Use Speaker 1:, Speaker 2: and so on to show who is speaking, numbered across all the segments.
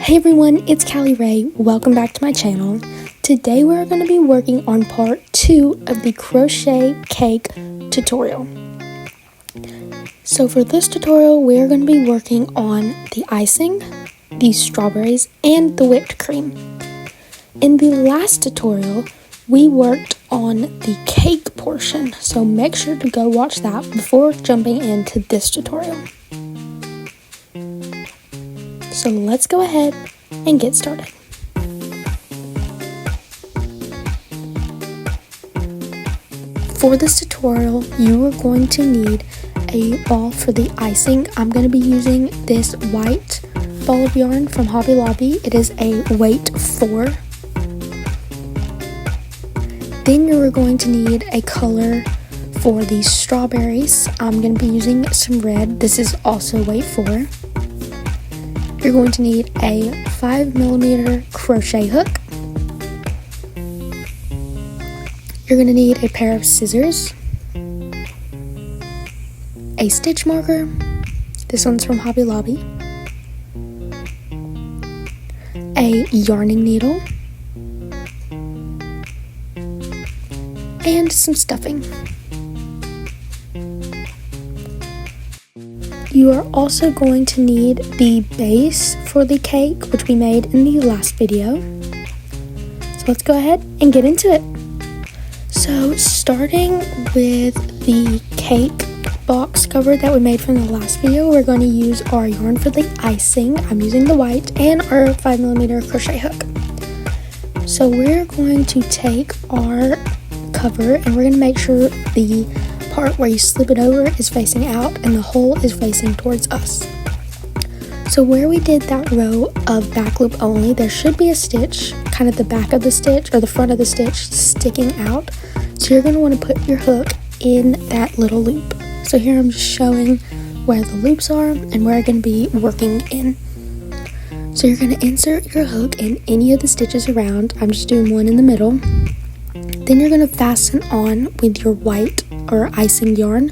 Speaker 1: Hey everyone, it's Callie Ray. Welcome back to my channel. Today we're going to be working on part 2 of the crochet cake tutorial. So for this tutorial, we're going to be working on the icing, the strawberries, and the whipped cream. In the last tutorial, we worked on the cake portion, so make sure to go watch that before jumping into this tutorial. So let's go ahead and get started. For this tutorial, you are going to need a ball for the icing. I'm going to be using this white ball of yarn from Hobby Lobby. It is a weight 4. Then you're going to need a color for the strawberries. I'm going to be using some red. This is also weight 4. You're going to need a 5mm crochet hook. You're going to need a pair of scissors, a stitch marker, this one's from Hobby Lobby, a yarning needle, and some stuffing. You are also going to need the base for the cake, which we made in the last video. So let's go ahead and get into it. So starting with the cake box cover that we made from the last video, we're going to use our yarn for the icing. I'm using the white and our 5mm crochet hook. So we're going to take our cover and we're going to make sure the part where you slip it over is facing out and the hole is facing towards us. So where we did that row of back loop only, there should be a stitch, kind of the back of the stitch or the front of the stitch sticking out. So you're going to want to put your hook in that little loop. So here I'm just showing where the loops are and where I'm going to be working in. So you're going to insert your hook in any of the stitches around. I'm just doing one in the middle. Then you're going to fasten on with your white or icing yarn.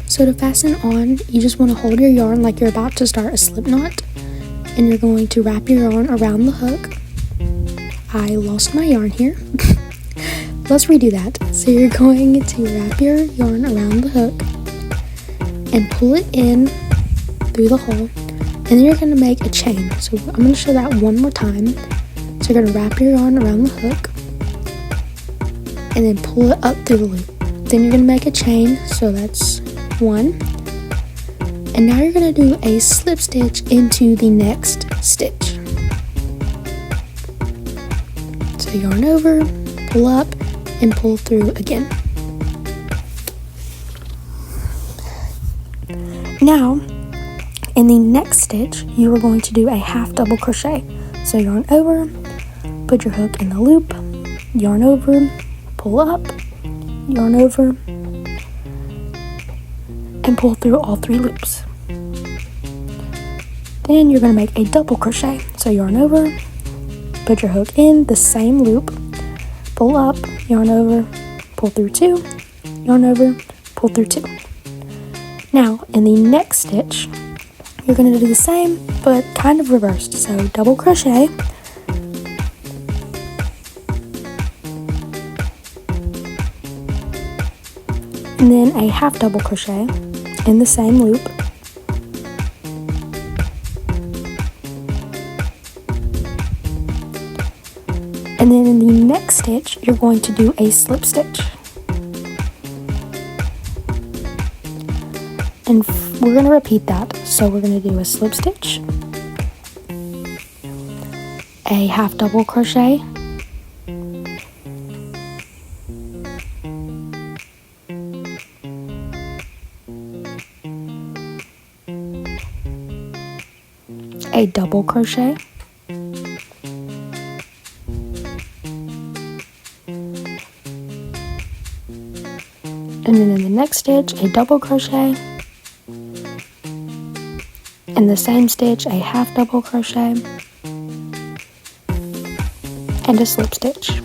Speaker 1: So to fasten on, you just want to hold your yarn like you're about to start a slip knot, and you're going to wrap your yarn around the hook. I lost my yarn here. Let's redo that. So you're going to wrap your yarn around the hook and pull it in through the hole, and then you're going to make a chain. So I'm going to show that one more time. So you're going to wrap your yarn around the hook and then pull it up through the loop. Then you're going to make a chain, so that's 1. And now you're going to do a slip stitch into the next stitch. So yarn over, pull up, and pull through again. Now, in the next stitch, you are going to do a half double crochet. So yarn over, put your hook in the loop, yarn over, pull up, yarn over, and pull through all 3 loops. Then you're going to make a double crochet. So yarn over, put your hook in the same loop, pull up, yarn over, pull through 2, yarn over, pull through 2. Now in the next stitch, you're going to do the same but kind of reversed. So double crochet, and then a half double crochet in the same loop, and then in the next stitch you're going to do a slip stitch, and we're going to repeat that. So we're going to do a slip stitch, a half double crochet, a double crochet, and then in the next stitch a double crochet, in the same stitch a half double crochet, and a slip stitch.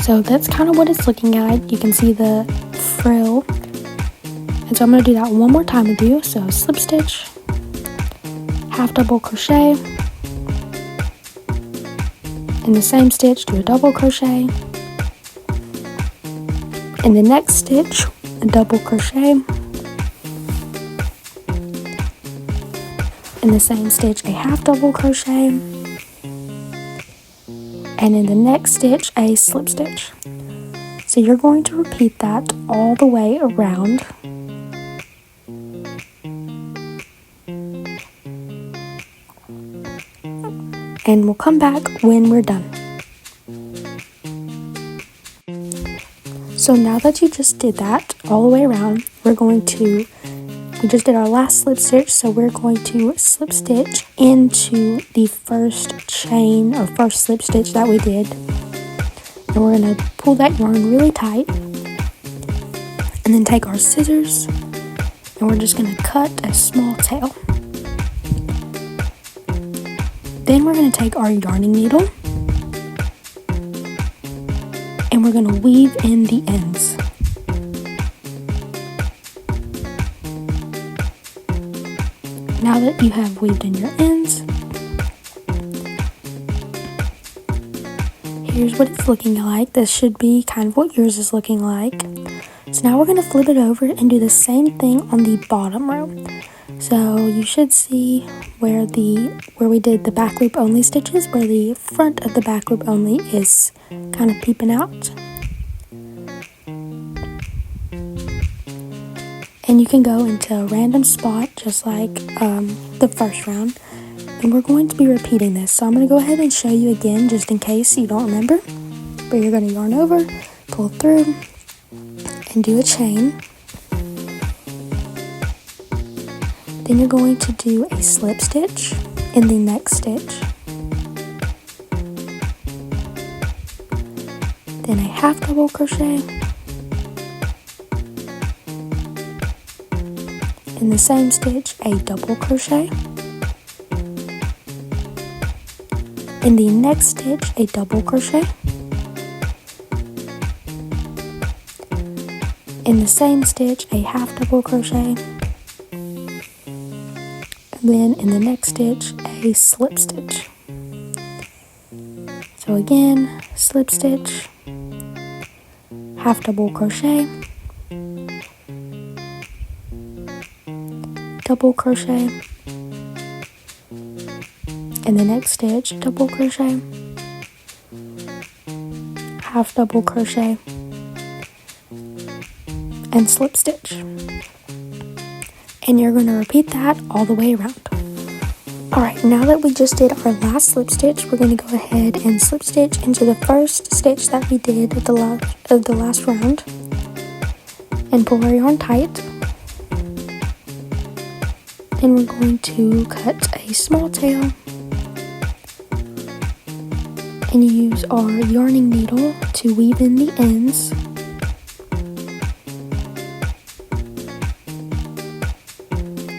Speaker 1: So that's kind of what it's looking like. You can see the frill. And so I'm going to do that one more time with you. So slip stitch, half double crochet, in the same stitch do a double crochet, in the next stitch a double crochet, in the same stitch a half double crochet, and in the next stitch a slip stitch. So you're going to repeat that all the way around. And we'll come back when we're done. So now that you just did that all the way around, we just did our last slip stitch, so we're going to slip stitch into the first chain or first slip stitch that we did. And we're going to pull that yarn really tight, and then take our scissors, and we're just going to cut a small tail. Then we're going to take our yarning needle, and we're going to weave in the ends. Now that you have weaved in your ends, here's what it's looking like. This should be kind of what yours is looking like. So now we're going to flip it over and do the same thing on the bottom row. So you should see where we did the back loop only stitches, where the front of the back loop only is kind of peeping out. And you can go into a random spot just like the first round. And we're going to be repeating this. So I'm going to go ahead and show you again just in case you don't remember. But you're going to yarn over, pull through, and do a chain. Then you're going to do a slip stitch in the next stitch. Then a half double crochet. In the same stitch, a double crochet. In the next stitch, a double crochet. In the same stitch, a half double crochet. And then in the next stitch, a slip stitch. So again, slip stitch, half double crochet, double crochet, in the next stitch, double crochet, half double crochet, and slip stitch. And you're going to repeat that all the way around. Alright, now that we just did our last slip stitch, we're going to go ahead and slip stitch into the first stitch that we did at the last round, and pull our yarn tight. And we're going to cut a small tail and use our yarning needle to weave in the ends.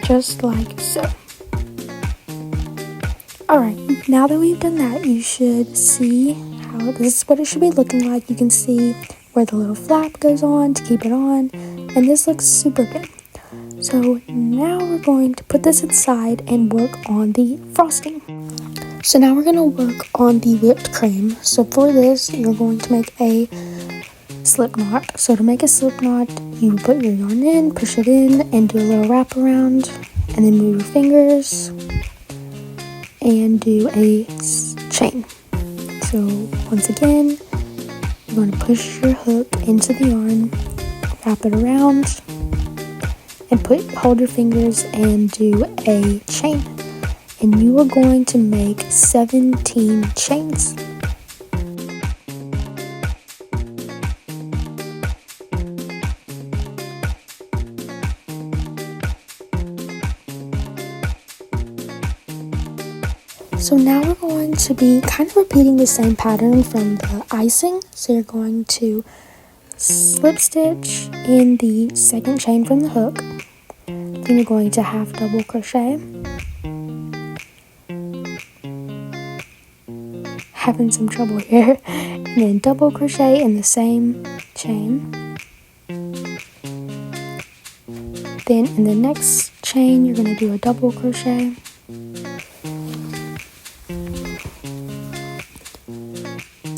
Speaker 1: Just like so. Alright, now that we've done that, you should see how this is what it should be looking like. You can see where the little flap goes on to keep it on, and this looks super good. So now we're going to put this aside and work on the frosting. So now we're going to work on the whipped cream. So for this, you're going to make a slip knot. So to make a slip knot, you put your yarn in, push it in, and do a little wrap around, and then move your fingers and do a chain. So once again, you're going to push your hook into the yarn, wrap it around, and hold your fingers and do a chain. And you are going to make 17 chains. So now we're going to be kind of repeating the same pattern from the icing. So you're going to slip stitch in the second chain from the hook. Then you're going to half double crochet. Having some trouble here. And then double crochet in the same chain. Then in the next chain, you're going to do a double crochet.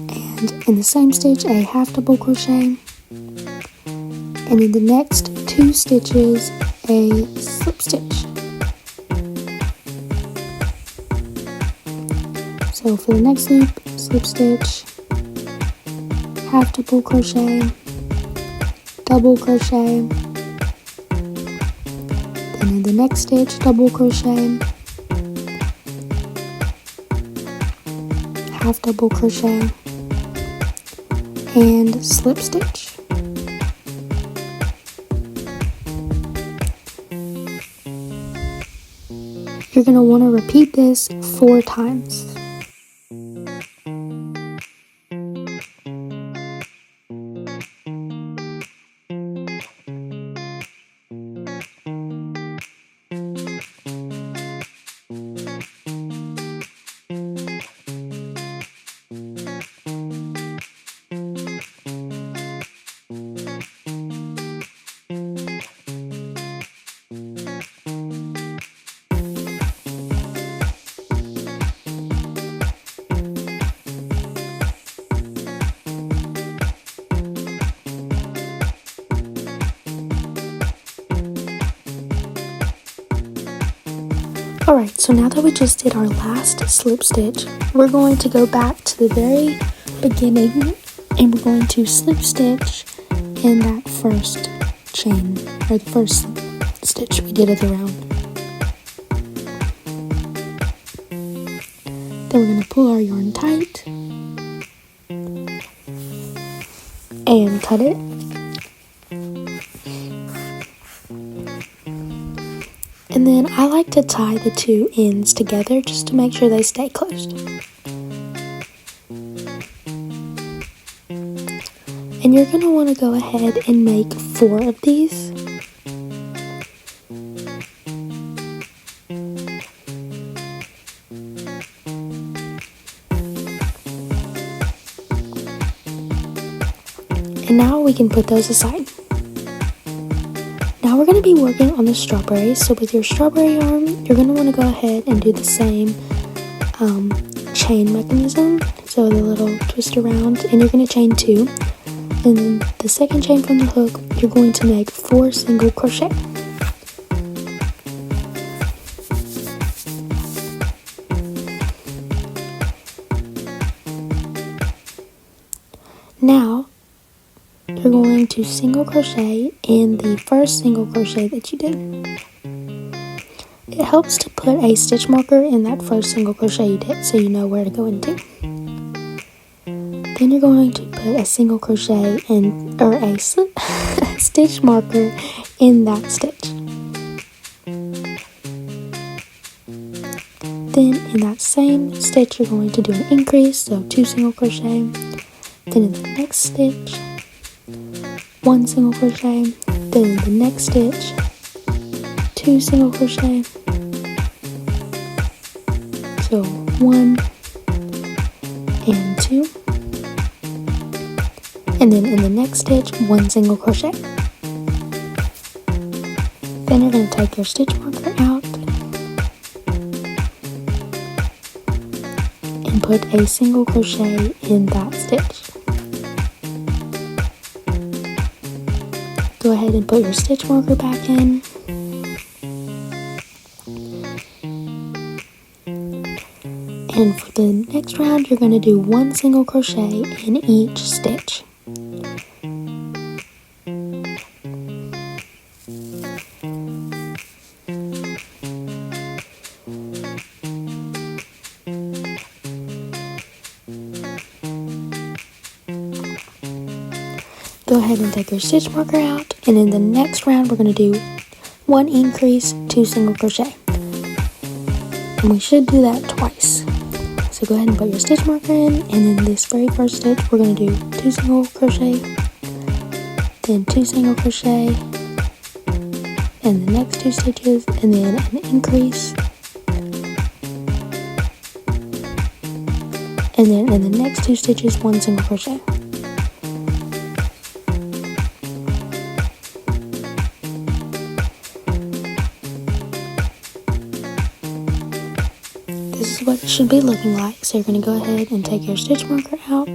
Speaker 1: And in the same stitch, a half double crochet. And in the next 2 stitches, a slip stitch. So for the next loop, slip stitch, half double crochet, double crochet, then in the next stitch, double crochet, half double crochet, and slip stitch. You're going to want to repeat this 4 times. Alright, so now that we just did our last slip stitch, we're going to go back to the very beginning and we're going to slip stitch in that first chain, or the first stitch we did of the round. Then we're going to pull our yarn tight and cut it. And then I like to tie the 2 ends together just to make sure they stay closed. And you're going to want to go ahead and make 4 of these. And now we can put those aside. Now we're going to be working on the strawberries. So with your strawberry yarn, you're going to want to go ahead and do the same chain mechanism. So the little twist around, and you're going to chain 2. And then the second chain from the hook, you're going to make 4 single crochet. Now you're going to single crochet in the first single crochet that you did. It helps to put a stitch marker in that first single crochet you did so you know where to go into. Then you're going to put a single crochet in, or a stitch marker in that stitch. Then in that same stitch you're going to do an increase, so 2 single crochet. Then in the next stitch, 1 single crochet, then in the next stitch, 2 single crochet, so 1 and 2, and then in the next stitch, 1 single crochet. Then you're going to take your stitch marker out and put a single crochet in that stitch. Go ahead and put your stitch marker back in. And for the next round, you're going to do 1 single crochet in each stitch. Go ahead and take your stitch marker out, and in the next round we're going to do 1 increase, 2 single crochet, and we should do that twice. So go ahead and put your stitch marker in, and in this very first stitch we're going to do 2 single crochet, then 2 single crochet, and the next 2 stitches, and then an increase, and then in the next 2 stitches 1 single crochet. what it should be looking like. So you're going to go ahead and take your stitch marker out.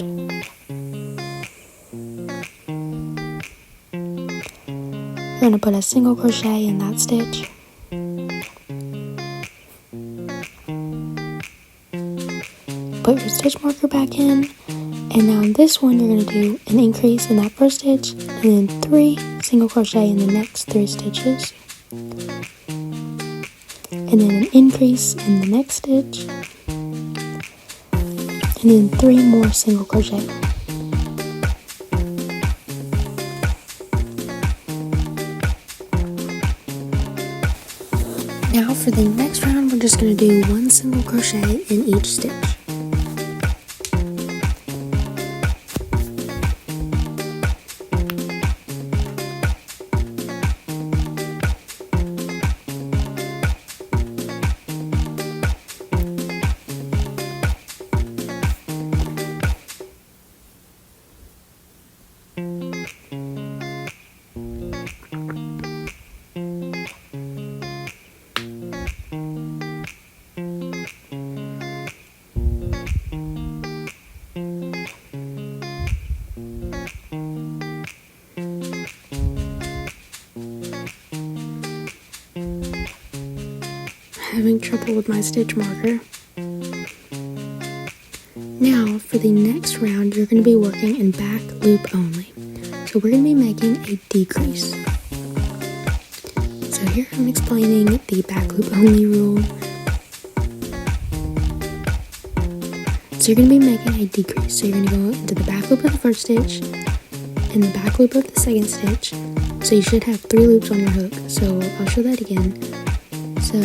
Speaker 1: You're going to put a single crochet in that stitch. Put your stitch marker back in, and now in this one you're going to do an increase in that first stitch and then 3 single crochet in the next 3 stitches, and then an increase in the next stitch and then 3 more single crochet. Now for the next round, we're just going to do 1 single crochet in each stitch. Having trouble with my stitch marker. Now for the next round, you're going to be working in back loop only. So we're going to be making a decrease. So here I'm explaining the back loop only rule. So you're going to be making a decrease. So you're going to go into the back loop of the first stitch and the back loop of the second stitch. So you should have 3 loops on your hook. So I'll show that again. So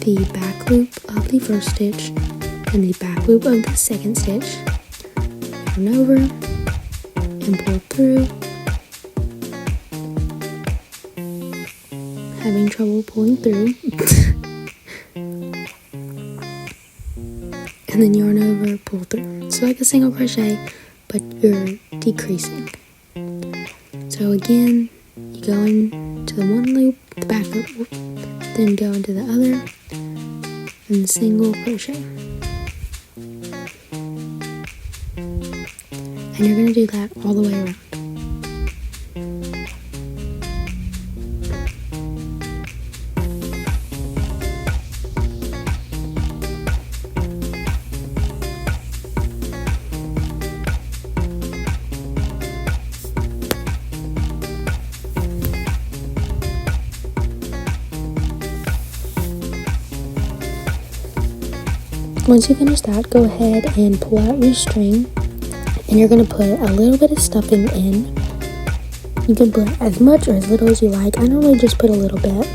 Speaker 1: the back loop of the first stitch and the back loop of the second stitch, turn over and pull through. Having trouble pulling through. And then yarn over, pull through. So like a single crochet, but you're decreasing. So again, you go into the one loop, the back loop, then go into the other, and single crochet. And you're going to do that all the way around. Once you finish that, go ahead and pull out your string, and you're going to put a little bit of stuffing in. You can put as much or as little as you like. I normally just put a little bit.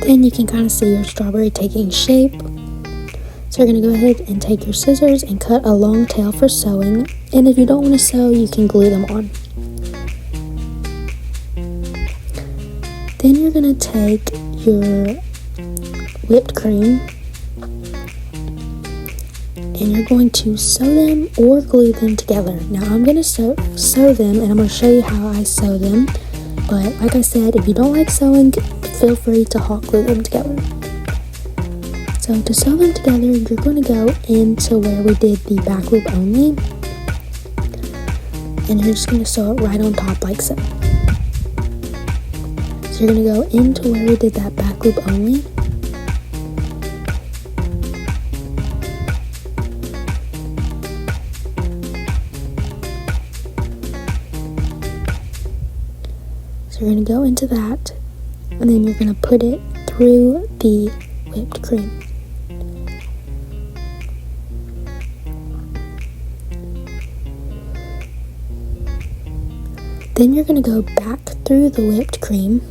Speaker 1: Then you can kind of see your strawberry taking shape. So you're going to go ahead and take your scissors and cut a long tail for sewing. And if you don't want to sew, you can glue them on. Then you're going to take your whipped cream and you're going to sew them or glue them together. Now I'm going to sew them, and I'm going to show you how I sew them. But like I said, if you don't like sewing, feel free to hot glue them together. So to sew them together, you're going to go into where we did the back loop only, and you're just going to sew it right on top like so. So you're going to go into where we did that back loop only, so you're going to go into that, and then you're going to put it through the whipped cream. Then you're going to go back through the whipped cream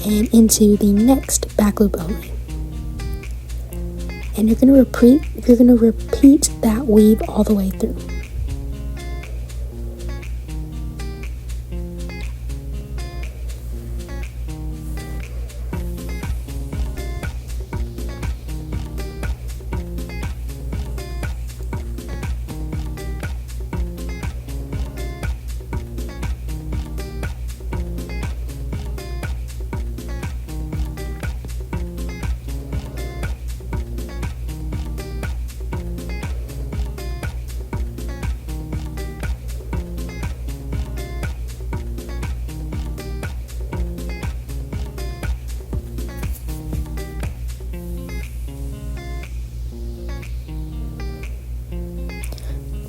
Speaker 1: and into the next back loop only. And you're going to repeat that weave all the way through.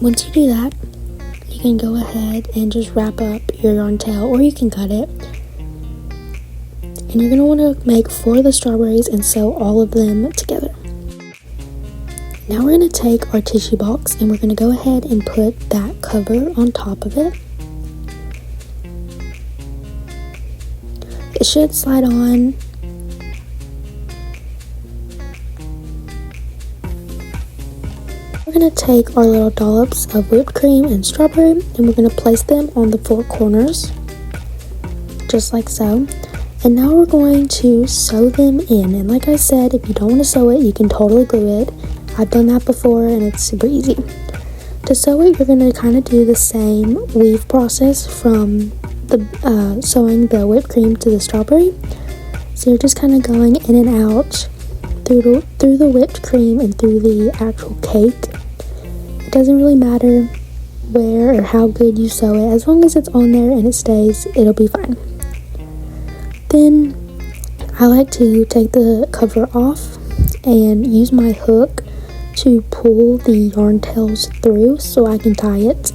Speaker 1: once you do that, you can go ahead and just wrap up your yarn tail, or you can cut it. And you're going to want to make 4 of the strawberries and sew all of them together. Now we're going to take our tissue box and we're going to go ahead and put that cover on top of it. It should slide on. We're going to take our little dollops of whipped cream and strawberry and we're going to place them on the 4 corners, just like so. And now we're going to sew them in. And like I said, if you don't want to sew it, you can totally glue it. I've done that before and it's super easy. To sew it, you're going to kind of do the same weave process from the sewing the whipped cream to the strawberry. So you're just kind of going in and out through the whipped cream and through the actual cake. It doesn't really matter where or how good you sew it. As long as it's on there and it stays, it'll be fine. Then I like to take the cover off and use my hook to pull the yarn tails through so I can tie it.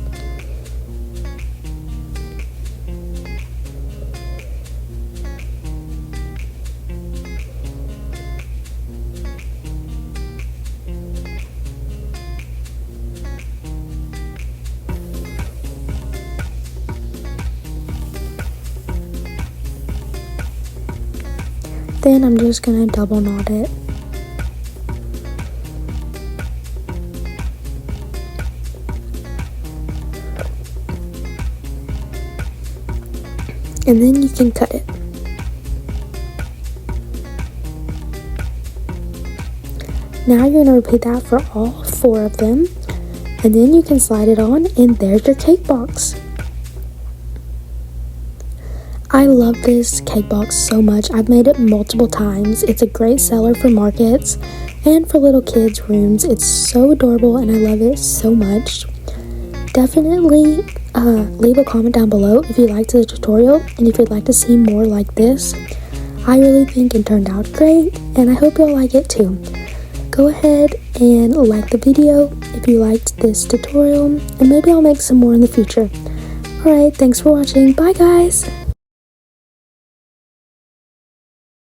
Speaker 1: Then I'm just going to double knot it. And then you can cut it. Now you're going to repeat that for all 4 of them. And then you can slide it on and there's your cake box. I love this cake box so much. I've made it multiple times. It's a great seller for markets and for little kids' rooms. It's so adorable and I love it so much. Definitely leave a comment down below if you liked the tutorial and if you'd like to see more like this. I really think it turned out great and I hope you'll like it too. Go ahead and like the video if you liked this tutorial and maybe I'll make some more in the future. Alright, thanks for watching. Bye guys!